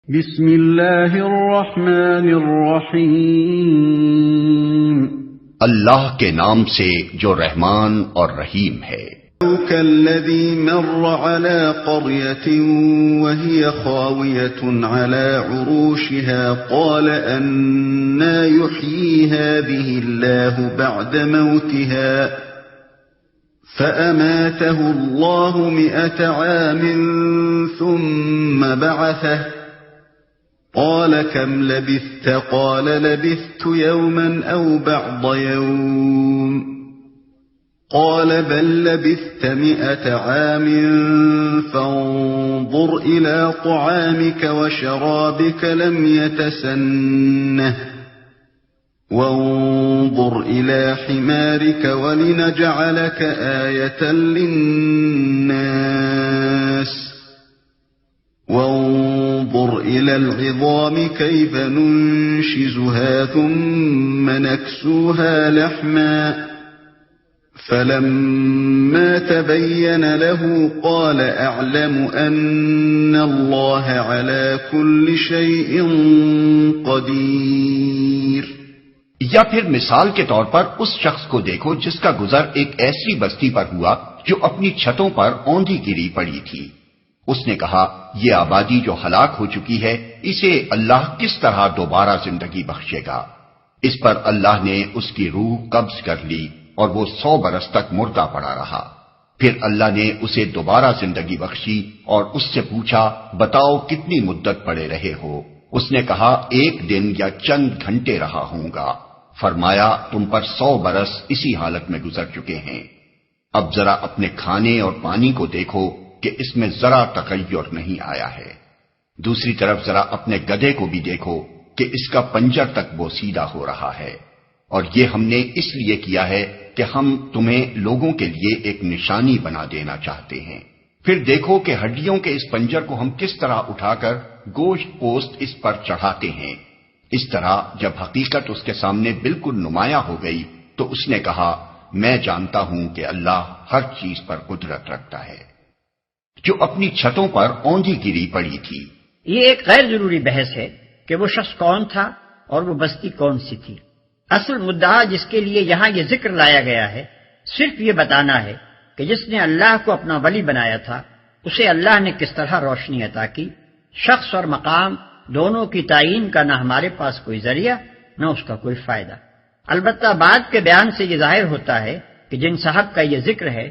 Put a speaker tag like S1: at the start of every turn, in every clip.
S1: بسم اللہ الرحمن الرحیم،
S2: اللہ کے نام سے جو رحمان اور رحیم ہے۔
S1: كالذي مر على قرية وهي خاوية على عروشها قال أنى يحيي هذه الله بعد موتها فأماته الله 100 عام ثم بعثه قال كم لبثت قال لبثت يوما أو بعض يوم قال بل لبثت 100 عام فانظر إلى طعامك وشرابك لم يتسنه وانظر إلى حمارك ولنجعلك آية للناس وانظر إلى العظام كيف ننشزها ثم نكسوها لحما فلما تبين له قال أعلم أن الله على كل شيء قدير۔
S2: یا پھر مثال کے طور پر اس شخص کو دیکھو جس کا گزر ایک ایسی بستی پر ہوا جو اپنی چھتوں پر اوندھی گری پڑی تھی۔ اس نے کہا یہ آبادی جو ہلاک ہو چکی ہے اسے اللہ کس طرح دوبارہ زندگی بخشے گا۔ اس پر اللہ نے اس کی روح قبض کر لی اور وہ 100 برس تک مردہ پڑا رہا۔ پھر اللہ نے اسے دوبارہ زندگی بخشی اور اس سے پوچھا بتاؤ کتنی مدت پڑے رہے ہو؟ اس نے کہا 1 دن یا چند گھنٹے رہا ہوں گا۔ فرمایا تم پر 100 برس اسی حالت میں گزر چکے ہیں۔ اب ذرا اپنے کھانے اور پانی کو دیکھو کہ اس میں ذرا تغیر نہیں آیا ہے۔ دوسری طرف ذرا اپنے گدھے کو بھی دیکھو کہ اس کا پنجر تک وہ سیدھا ہو رہا ہے، اور یہ ہم نے اس لیے کیا ہے کہ ہم تمہیں لوگوں کے لیے ایک نشانی بنا دینا چاہتے ہیں۔ پھر دیکھو کہ ہڈیوں کے اس پنجر کو ہم کس طرح اٹھا کر گوشت پوست اس پر چڑھاتے ہیں۔ اس طرح جب حقیقت اس کے سامنے بالکل نمایاں ہو گئی تو اس نے کہا میں جانتا ہوں کہ اللہ ہر چیز پر قدرت رکھتا ہے۔ جو اپنی چھتوں پر اوندھی گری پڑی تھی۔
S3: یہ ایک غیر ضروری بحث ہے کہ وہ شخص کون تھا اور وہ بستی کون سی تھی۔ اصل مدعا جس کے لیے یہاں یہ ذکر لایا گیا ہے صرف یہ بتانا ہے کہ جس نے اللہ کو اپنا ولی بنایا تھا اسے اللہ نے کس طرح روشنی عطا کی۔ شخص اور مقام دونوں کی تعین کا نہ ہمارے پاس کوئی ذریعہ نہ اس کا کوئی فائدہ۔ البتہ بعد کے بیان سے یہ ظاہر ہوتا ہے کہ جن صاحب کا یہ ذکر ہے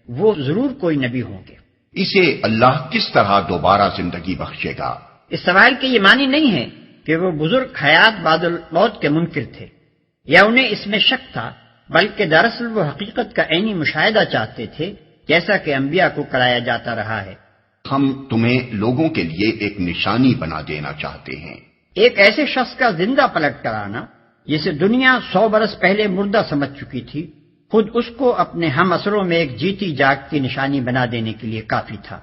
S3: وہ ضرور کوئی نبی ہوں گے۔
S2: اسے اللہ کس طرح دوبارہ زندگی بخشے گا؟
S3: اس سوال کے یہ معنی نہیں ہے کہ وہ بزرگ حیات بعد الموت کے منکر تھے یا انہیں اس میں شک تھا، بلکہ دراصل وہ حقیقت کا عینی مشاہدہ چاہتے تھے جیسا کہ انبیاء کو کرایا جاتا رہا ہے۔
S2: ہم تمہیں لوگوں کے لیے ایک نشانی بنا دینا چاہتے ہیں۔
S3: ایک ایسے شخص کا زندہ پلٹ کرانا جسے دنیا 100 برس پہلے مردہ سمجھ چکی تھی، خود اس کو اپنے ہم اثروں میں ایک جیتی جاگتی نشانی بنا دینے کے لیے کافی تھا۔